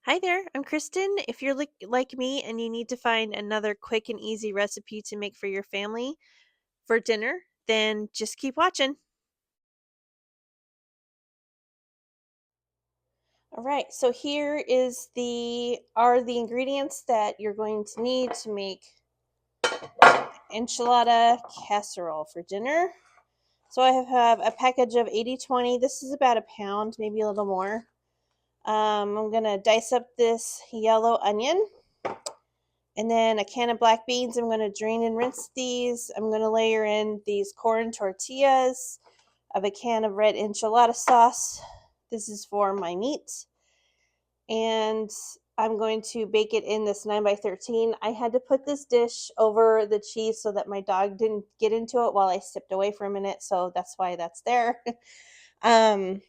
Hi there, I'm Kristen. If you're like me and you need to find another quick and easy recipe to make for your family for dinner, then just keep watching. All right, so here is the ingredients that you're going to need to make enchilada casserole for dinner. So I have a package of 80/20. This is about a pound, maybe a little more. I'm gonna dice up this yellow onion. And then a can of black beans. I'm going to drain and rinse these. I'm going to layer in these corn tortillas. I have a can of red enchilada sauce. This is for my meat. And I'm going to bake it in this 9x13. I had to put this dish over the cheese so that my dog didn't get into it while I stepped away for a minute. So that's why that's there. um,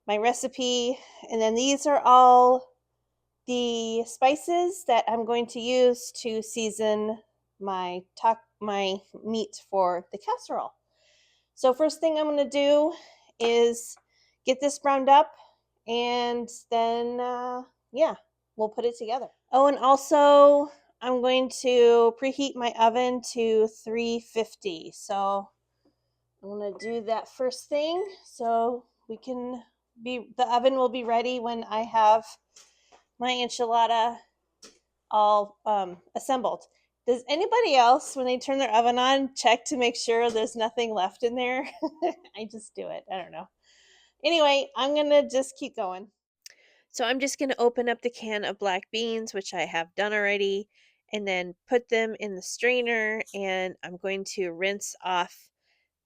my recipe. And then these are all the spices that I'm going to use to season my meat for the casserole. So first thing I'm going to do is get this browned up, and then yeah, we'll put it together. Oh, and also I'm going to preheat my oven to 350. So I'm going to do that first thing so the oven will be ready when I have my enchilada all assembled. Does anybody else, when they turn their oven on, check to make sure there's nothing left in there? I just do it. I don't know. Anyway, I'm going to just keep going. So I'm just going to open up the can of black beans, which I have done already, and then put them in the strainer, and I'm going to rinse off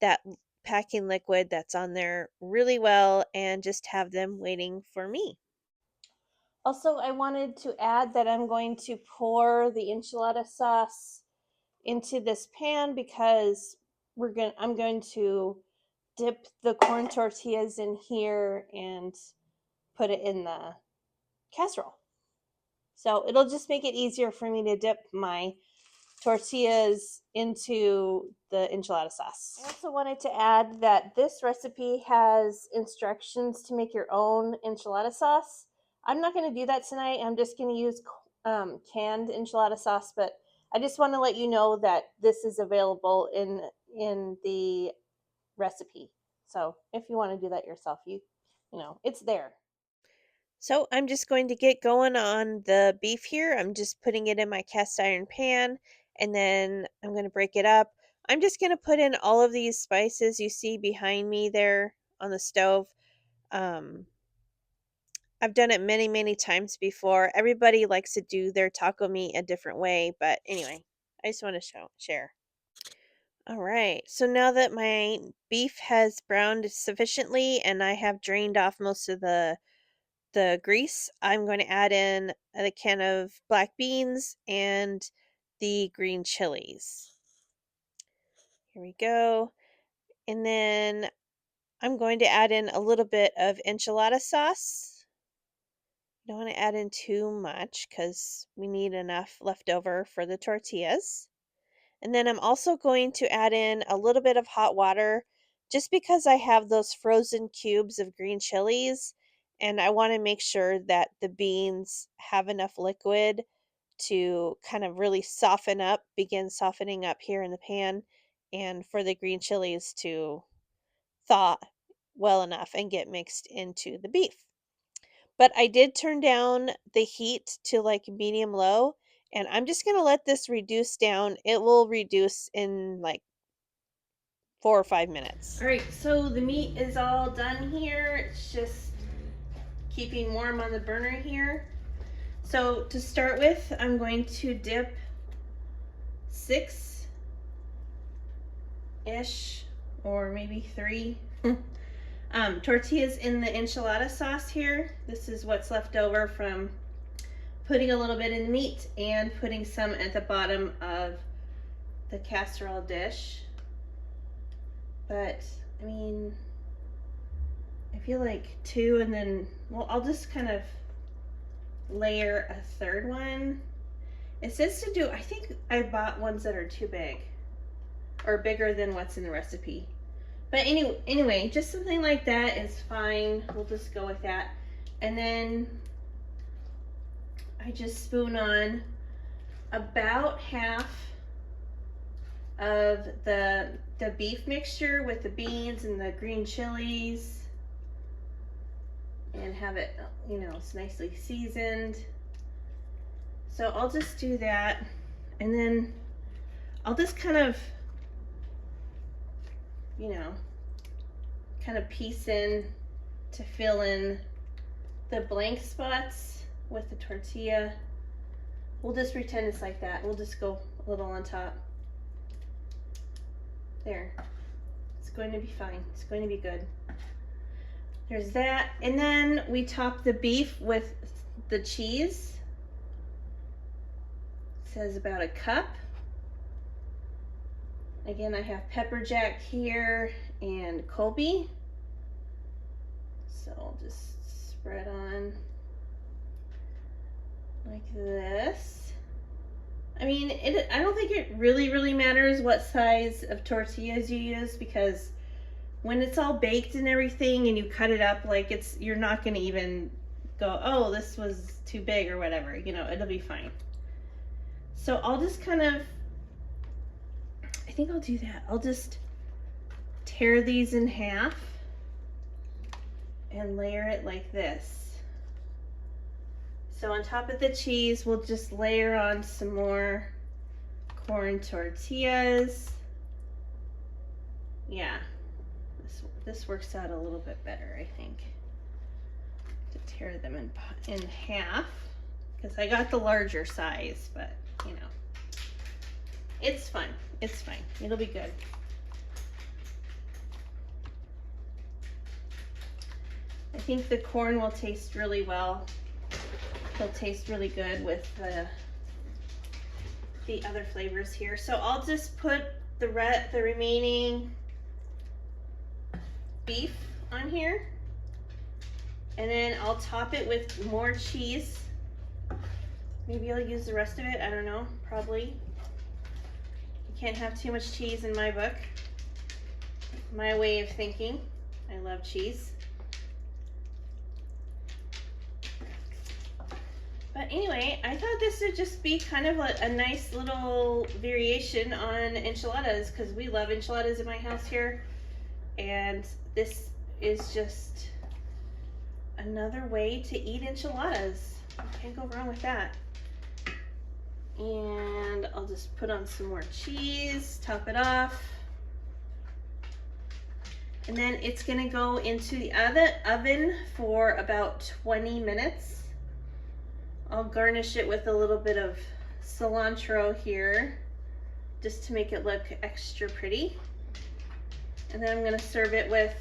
that packing liquid that's on there really well and just have them waiting for me. Also, I wanted to add that I'm going to pour the enchilada sauce into this pan because I'm going to dip the corn tortillas in here and put it in the casserole. So it'll just make it easier for me to dip my tortillas into the enchilada sauce. I also wanted to add that this recipe has instructions to make your own enchilada sauce. I'm not going to do that tonight. I'm just going to use canned enchilada sauce, but I just want to let you know that this is available in the recipe. So if you want to do that yourself, you know, it's there. So I'm just going to get going on the beef here. I'm just putting it in my cast iron pan, and then I'm going to break it up. I'm just going to put in all of these spices you see behind me there on the stove. Um, I've done it many, many times before. Everybody likes to do their taco meat a different way, but anyway, I just want to share. All right, so now that my beef has browned sufficiently and I have drained off most of the grease, I'm going to add in a can of black beans and the green chilies. Here we go. And then I'm going to add in a little bit of enchilada sauce. Don't want to add in too much because we need enough left over for the tortillas. And then I'm also going to add in a little bit of hot water just because I have those frozen cubes of green chilies, and I want to make sure that the beans have enough liquid to kind of really begin softening up here in the pan, and for the green chilies to thaw well enough and get mixed into the beef. But I did turn down the heat to like medium low, and I'm just going to let this reduce down. It will reduce in like 4 or 5 minutes. All right, so the meat is all done here. It's just keeping warm on the burner here. So to start with, I'm going to dip 6-ish or maybe 3 tortillas in the enchilada sauce here. This is what's left over from putting a little bit in the meat and putting some at the bottom of the casserole dish. But I mean, I feel like 2, and then, well, I'll just kind of layer a third one. It says to do, I think I bought ones that are too big or bigger than what's in the recipe. But anyway, just something like that is fine. We'll just go with that. And then I just spoon on about half of the beef mixture with the beans and the green chilies, and have it, you know, it's nicely seasoned. So I'll just do that, and then I'll just kind of, you know, kind of piece in to fill in the blank spots with the tortilla. We'll just pretend it's like that. We'll just go a little on top. There. It's going to be fine. It's going to be good. There's that. And then we top the beef with the cheese. It says about a cup. Again, I have pepper jack here and Colby. So I'll just spread on like this. I mean, I don't think it really matters what size of tortillas you use, because when it's all baked and everything and you cut it up, like, you're not going to even go, oh, this was too big or whatever, you know, it'll be fine. So I'll just kind of, I think I'll do that. I'll just tear these in half and layer it like this. So on top of the cheese, we'll just layer on some more corn tortillas. Yeah, this works out a little bit better, I think, to tear them in half, because I got the larger size, but you know, it's fun. It's fine. It'll be good. I think the corn will taste really well. It'll taste really good with the other flavors here. So I'll just put the remaining beef on here, and then I'll top it with more cheese. Maybe I'll use the rest of it. I don't know. Probably. You can't have too much cheese in my book. My way of thinking. I love cheese. But anyway, I thought this would just be kind of a nice little variation on enchiladas, because we love enchiladas in my house here. And this is just another way to eat enchiladas. Can't go wrong with that. And I'll just put on some more cheese, top it off. And then it's gonna go into the oven for about 20 minutes. I'll garnish it with a little bit of cilantro here, just to make it look extra pretty. And then I'm gonna serve it with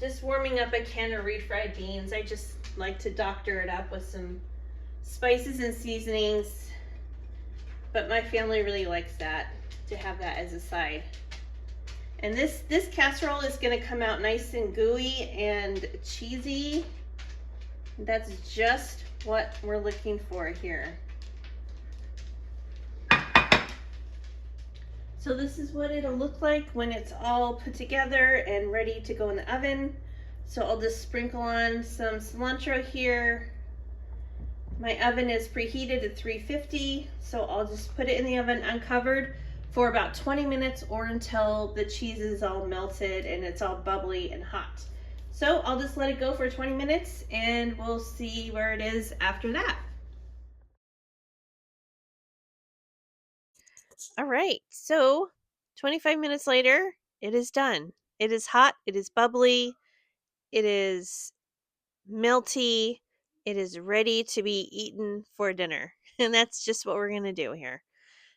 just warming up a can of refried beans. I just like to doctor it up with some spices and seasonings, but my family really likes that, to have that as a side. And this casserole is gonna come out nice and gooey and cheesy. That's just what we're looking for here. So this is what it'll look like when it's all put together and ready to go in the oven. So I'll just sprinkle on some cilantro here. My oven is preheated at 350, so I'll just put it in the oven uncovered for about 20 minutes, or until the cheese is all melted and it's all bubbly and hot. So I'll just let it go for 20 minutes and we'll see where it is after that. All right, so 25 minutes later, it is done. It is hot, it is bubbly, it is melty, it is ready to be eaten for dinner. And that's just what we're going to do here.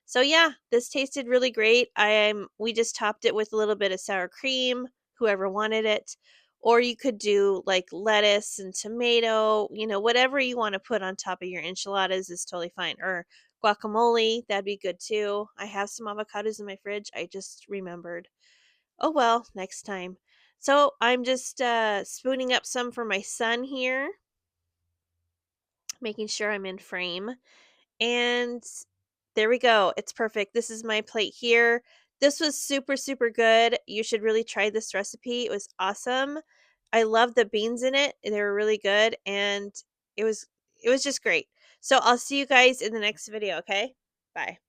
So yeah, this tasted really great. We just topped it with a little bit of sour cream, whoever wanted it. Or you could do like lettuce and tomato, you know, whatever you want to put on top of your enchiladas is totally fine. Or guacamole, that'd be good too. I have some avocados in my fridge. I just remembered. Oh well, next time. So I'm just spooning up some for my son here, making sure I'm in frame. And there we go. It's perfect. This is my plate here. This was super good. You should really try this recipe. It was awesome. I love the beans in it. They were really good. And It was just great. So I'll see you guys in the next video, okay? Bye.